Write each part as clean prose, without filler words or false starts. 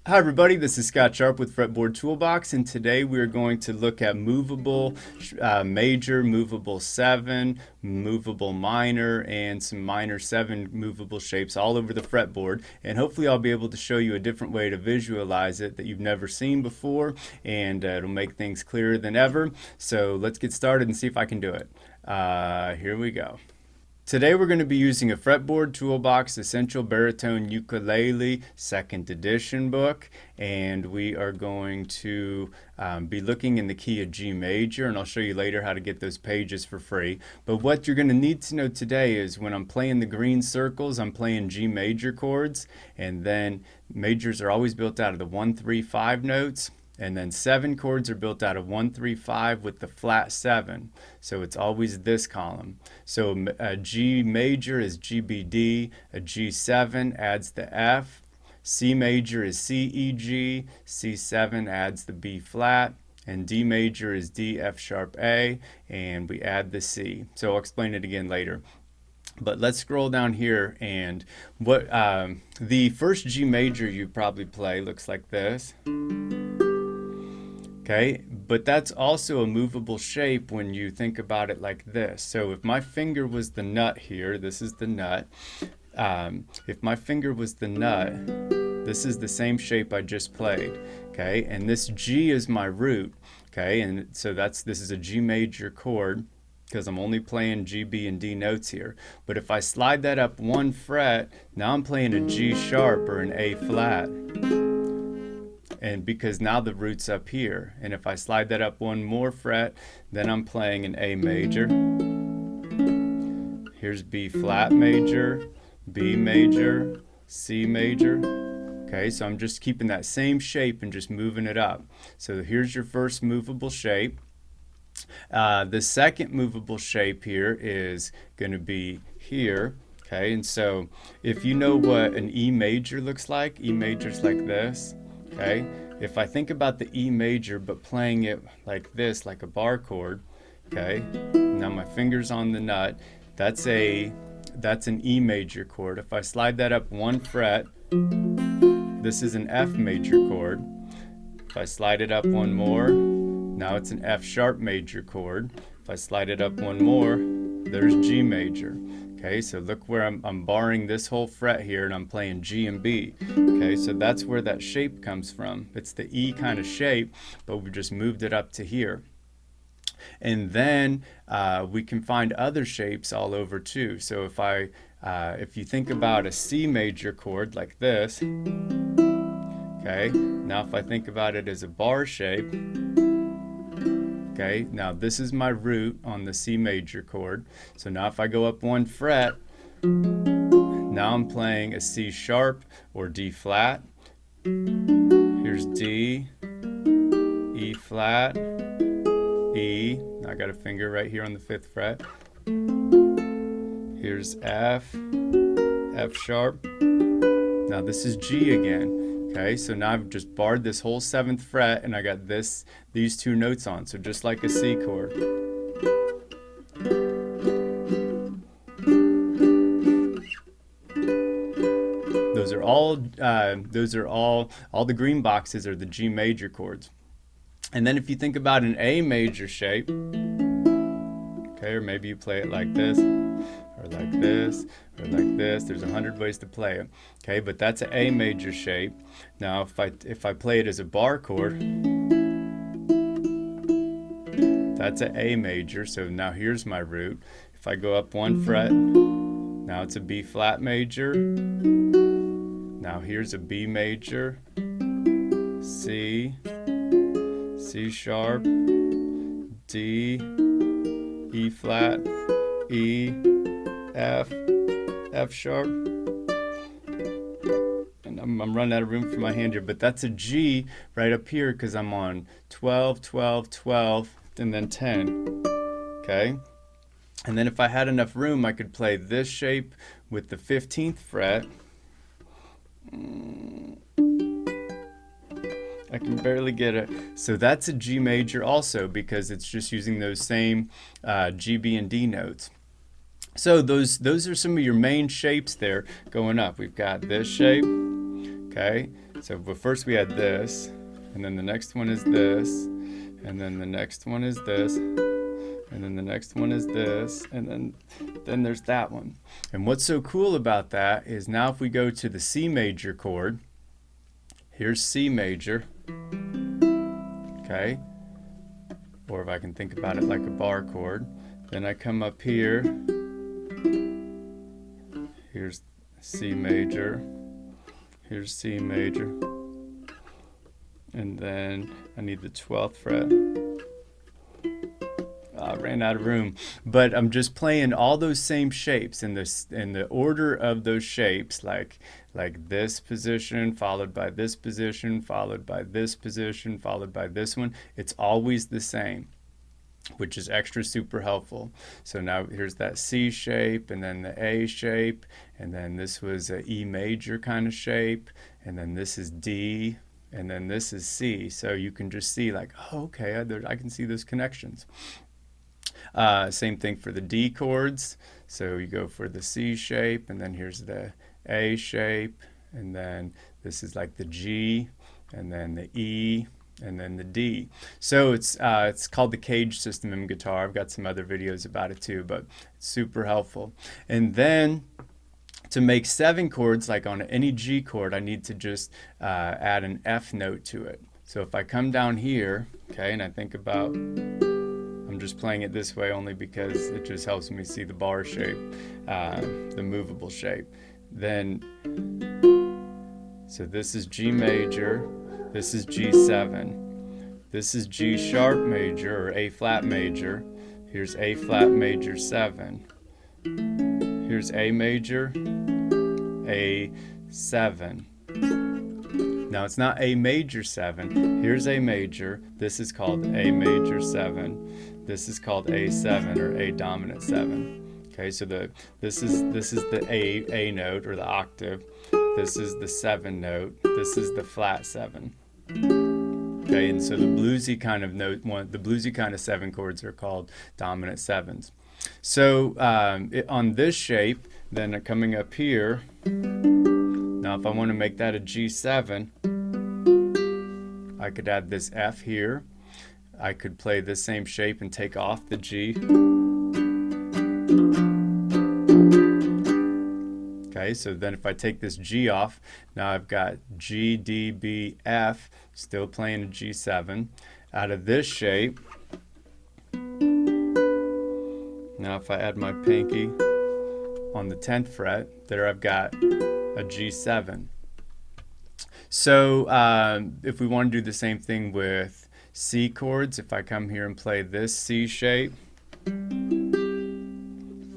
Hi everybody, this is Scott Sharp with Fretboard Toolbox, and today we are going to look at movable major, movable 7, movable minor, and some minor 7 movable shapes all over the fretboard. And hopefully I'll be able to show you a different way to visualize it that you've never seen before, and it'll make things clearer than ever. So let's get started and see if I can do it. Here we go. Today we're going to be using a Fretboard Toolbox Essential Baritone Ukulele 2nd edition book, and we are going to be looking in the key of G major, and I'll show you later how to get those pages for free. But what you're going to need to know today is when I'm playing the green circles, I'm playing G major chords, and then majors are always built out of the 1, 3, 5 notes. And then 7 chords are built out of 1, 3, 5 with the flat 7. So it's always this column. So a G major is GBD, a G7 adds the F, C major is CEG, C7 adds the B flat, and D major is D, F sharp A, and we add the C. So I'll explain it again later. But let's scroll down here, and what the first G major you probably play looks like this. Okay, but that's also a movable shape when you think about it like this. So if my finger was the nut here, this is the nut. If my finger was the nut, this is the same shape I just played. Okay, and this G is my root. Okay, and so this is a G major chord because I'm only playing G, B, and D notes here. But if I slide that up 1 fret, now I'm playing a G sharp or an A flat. And because now the root's up here, and if I slide that up 1 more fret, then I'm playing an A major. Here's B flat major, B major, C major. Okay, so I'm just keeping that same shape and just moving it up. So here's your first movable shape. The second movable shape here is going to be here. Okay, and so if you know what an E major looks like, E major's like this. Okay, if I think about the E major but playing it like this, like a bar chord, okay, now my finger's on the nut, that's an E major chord. If I slide that up 1 fret, this is an F major chord. If I slide it up 1 more, now it's an F sharp major chord. If I slide it up 1 more, there's G major. Okay, so look where I'm barring this whole fret here and I'm playing G and B. Okay, so that's where that shape comes from. It's the E kind of shape, but we just moved it up to here. And then we can find other shapes all over too. So if you think about a C major chord like this, okay, now if I think about it as a bar shape, okay, now this is my root on the C major chord. So now if I go up 1 fret, now I'm playing a C sharp or D flat. Here's D, E flat, E. I got a finger right here on the 5th fret. Here's F, F sharp. Now this is G again. Okay, so now I've just barred this whole 7th fret and I got these 2 notes on, so just like a C chord. Those are all the green boxes are the G major chords. And then if you think about an A major shape, okay, or maybe you play it like this, or like this, or like this. There's 100 ways to play it. Okay, but that's an A major shape. Now if I play it as a bar chord, that's an A major, so now here's my root. If I go up 1 fret, now it's a B flat major. Now here's a B major, C, C sharp, D, E flat, E, F, F sharp. And I'm running out of room for my hand here, but that's a G right up here because I'm on 12, 12, 12, and then 10. Okay? And then if I had enough room, I could play this shape with the 15th fret. I can barely get it. So that's a G major also because it's just using those same G, B, and D notes. So those are some of your main shapes there going up. We've got this shape, okay? So but first we had this, and then the next one is this, and then the next one is this, and then the next one is this, and then there's that one. And what's so cool about that is now if we go to the C major chord, here's C major, okay? Or if I can think about it like a bar chord, then I come up here, here's C major, here's C major, and then I need the 12th fret. I ran out of room, but I'm just playing all those same shapes in the order of those shapes, like this position followed by this position followed by this position followed by this one. It's always the same, which is extra super helpful. So now here's that C shape, and then the A shape, and then this was a E major kind of shape, and then this is D, and then this is C. So you can just see like, oh, okay, I can see those connections. Same thing for the D chords. So you go for the C shape, and then here's the A shape, and then this is like the G, and then the E, and then the D. So it's called the cage system in guitar. I've got some other videos about it too, but it's super helpful. And then to make 7 chords, like on any G chord, I need to just add an F note to it. So if I come down here, okay, and I think about, I'm just playing it this way only because it just helps me see the bar shape, the movable shape. Then, so this is G major, this is G7, this is G sharp major or A flat major, here's A flat major 7, here's A major, A7. Now it's not A major 7, here's A major, this is called A major 7, this is called A7 or A dominant 7. Okay, so this is the A note or the octave, this is the 7 note, this is the flat 7. Okay, and so the bluesy kind of note, the bluesy kind of 7 chords are called dominant 7s. So on this shape, then coming up here, now if I want to make that a G7, I could add this F here. I could play this same shape and take off the G. Okay, so then if I take this G off, now I've got G, D, B, F, still playing a G7. Out of this shape, now if I add my pinky on the 10th fret, there I've got a G7. So if we want to do the same thing with C chords, if I come here and play this C shape,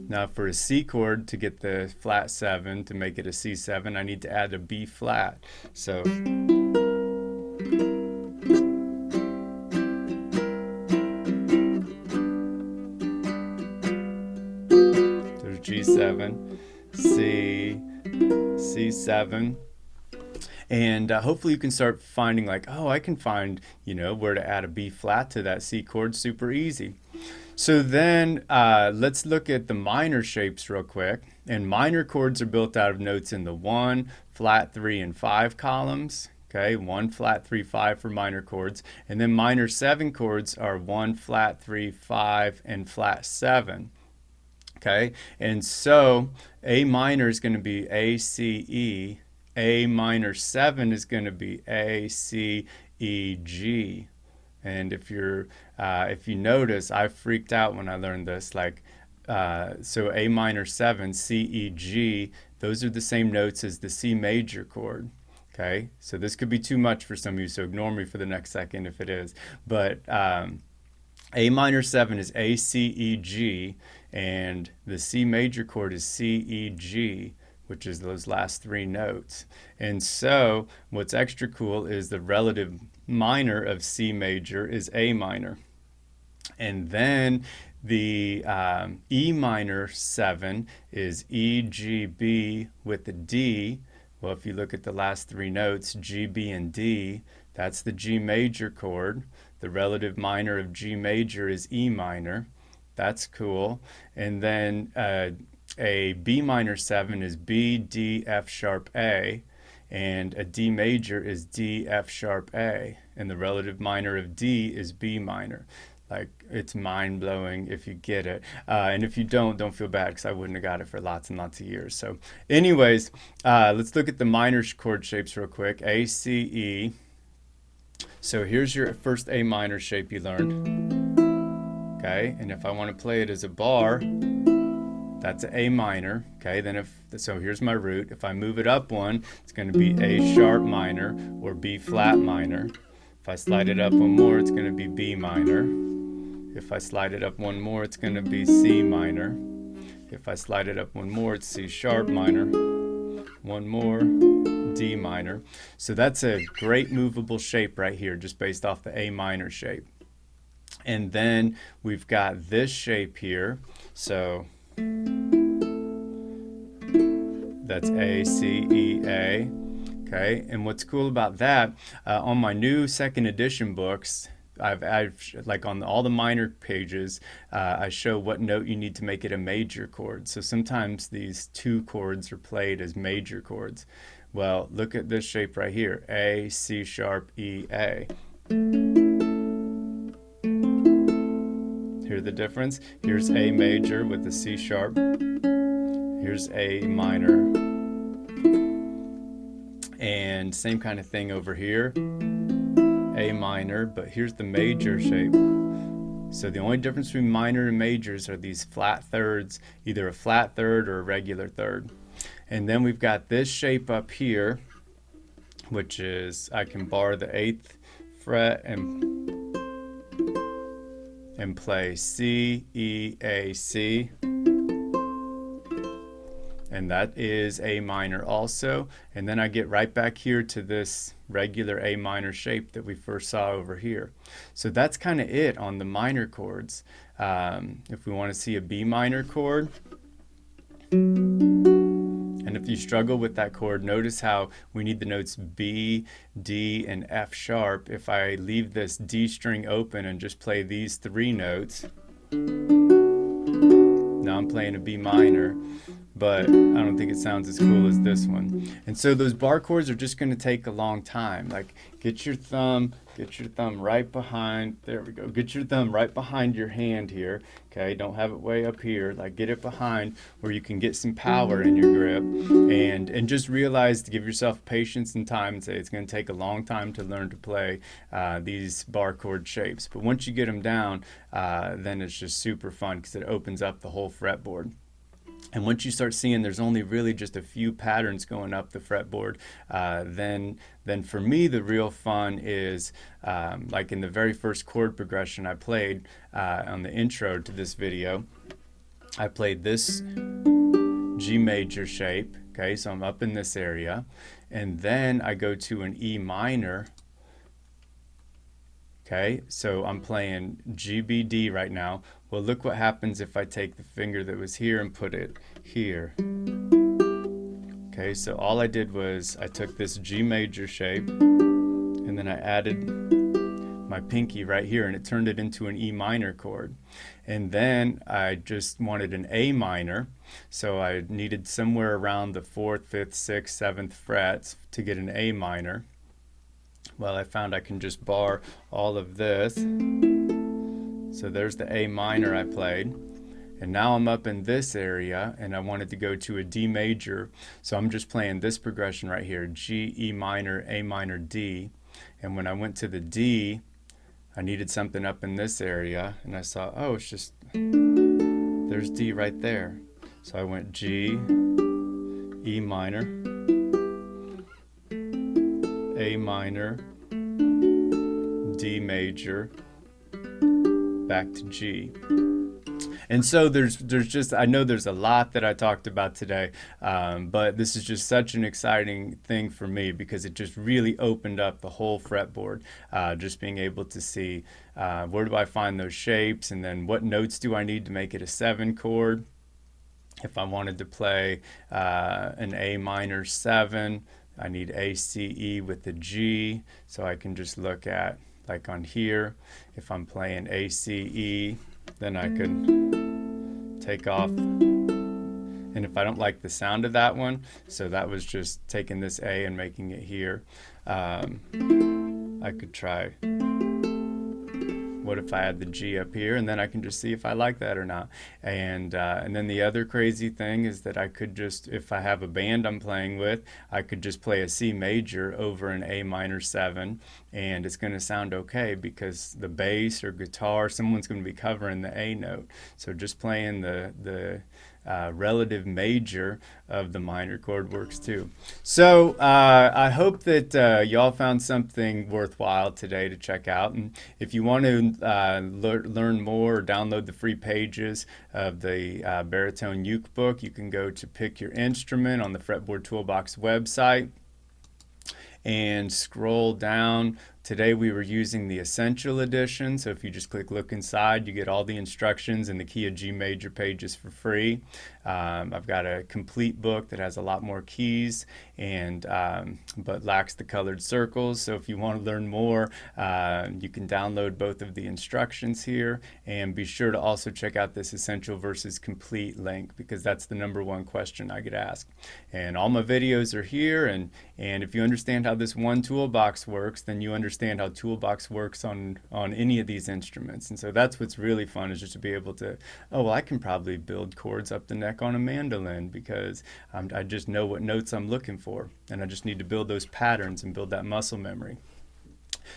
now for a C chord, to get the flat 7, to make it a C7, I need to add a B flat. So there's G7, C, C7. And hopefully you can start finding like, oh, I can find, where to add a B flat to that C chord super easy. So then let's look at the minor shapes real quick. And minor chords are built out of notes in the 1, flat 3, and 5 columns. Okay, 1, flat 3, 5 for minor chords. And then minor 7 chords are 1, flat 3, 5, and flat 7. Okay, and so A minor is going to be A, C, E. A minor 7 is going to be A, C, E, G. And if you notice, I freaked out when I learned this. So A minor 7, C, E, G, those are the same notes as the C major chord. Okay, so this could be too much for some of you, so ignore me for the next second if it is. But A minor 7 is A, C, E, G, and the C major chord is C, E, G, which is those last 3 notes. And so what's extra cool is the relative minor of C major is A minor. And then the E minor 7 is E, G, B with the D. Well, if you look at the last 3 notes, G, B, and D, that's the G major chord. The relative minor of G major is E minor. That's cool. And then a B minor 7 is B, D, F sharp, A. and a D major is D, F sharp, A, and the relative minor of D is B minor. Like, it's mind-blowing if you get it. And if you don't feel bad, because I wouldn't have got it for lots and lots of years. So anyways, let's look at the minor chord shapes real quick. A, C, E. So here's your first A minor shape you learned. Okay, and if I want to play it as a bar, that's an A minor. Okay, then so here's my root. If I move it up one, it's going to be A sharp minor or B flat minor. If I slide it up one more, it's going to be B minor. If I slide it up one more, it's going to be C minor. If I slide it up one more, it's C sharp minor. One more, D minor. So that's a great movable shape right here, just based off the A minor shape. And then we've got this shape here. So that's A, C, E, A. Okay, and what's cool about that, on my new second edition books, I've like on all the minor pages, I show what note you need to make it a major chord. So sometimes these two chords are played as major chords. Well, look at this shape right here, A, C sharp, E, A. Hear the difference? Here's A major with the C sharp. Here's A minor. And same kind of thing over here. A minor, but here's the major shape. So the only difference between minor and majors are these flat thirds, either a flat third or a regular third. And then we've got this shape up here, which is I can bar the 8th fret and play C, E, A, C. And that is A minor also. And then I get right back here to this regular A minor shape that we first saw over here. So that's kind of it on the minor chords. If we want to see a B minor chord, and if you struggle with that chord, notice how we need the notes B, D, and F sharp. If I leave this D string open and just play these three notes, now I'm playing a B minor, but I don't think it sounds as cool as this one. And so those bar chords are just going to take a long time. Like, get your thumb right behind, there we go. Get your thumb right behind your hand here, okay? Don't have it way up here. Like, get it behind where you can get some power in your grip, and just realize to give yourself patience and time and say it's going to take a long time to learn to play these bar chord shapes. But once you get them down, then it's just super fun because it opens up the whole fretboard. And once you start seeing there's only really just a few patterns going up the fretboard, then for me the real fun is like in the very first chord progression I played on the intro to this video, I played this G major shape, okay, so I'm up in this area, and then I go to an E minor. Okay, so I'm playing G, B, D right now. Well, look what happens if I take the finger that was here and put it here. Okay, so all I did was I took this G major shape and then I added my pinky right here and it turned it into an E minor chord. And then I just wanted an A minor, so I needed somewhere around the 4th, 5th, 6th, 7th frets to get an A minor. Well, I found I can just bar all of this. So there's the A minor I played. And now I'm up in this area and I wanted to go to a D major. So I'm just playing this progression right here, G, E minor, A minor, D. And when I went to the D, I needed something up in this area. And I saw, oh, it's just, there's D right there. So I went G, E minor, A minor, D major, back to G. And so there's just, I know there's a lot that I talked about today, but this is just such an exciting thing for me because it just really opened up the whole fretboard, just being able to see where do I find those shapes, and then what notes do I need to make it a 7 chord. If I wanted to play an A minor 7, I need A, C, E with the G, so I can just look at, like on here, if I'm playing A, C, E, then I could take off And if I don't like the sound of that one, so that was just taking this A and making it here. I could try, what if I had the G up here, and then I can just see if I like that or not. And then the other crazy thing is that I could just, if I have a band I'm playing with, I could just play a C major over an A minor 7, and it's going to sound okay because the bass or guitar, someone's going to be covering the A note. So just playing the relative major of the minor chord works too. So I hope that y'all found something worthwhile today to check out. And if you want to learn more or download the free pages of the Baritone Uke book, you can go to Pick Your Instrument on the Fretboard Toolbox website and scroll down. Today we were using the Essential Edition, so if you just click Look Inside, you get all the instructions and the key of G major pages for free. I've got a complete book that has a lot more keys and but lacks the colored circles, so if you want to learn more, you can download both of the instructions here, and be sure to also check out this Essential versus Complete link, because that's the #1 question I get asked. And all my videos are here, and if you understand how this one toolbox works, then you understand how Toolbox works on any of these instruments. And so that's what's really fun, is just to be able to, oh, well, I can probably build chords up the neck on a mandolin because I just know what notes I'm looking for, and I just need to build those patterns and build that muscle memory.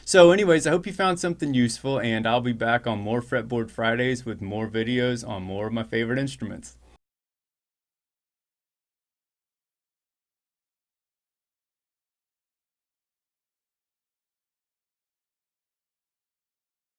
So anyways, I hope you found something useful, and I'll be back on more Fretboard Fridays with more videos on more of my favorite instruments.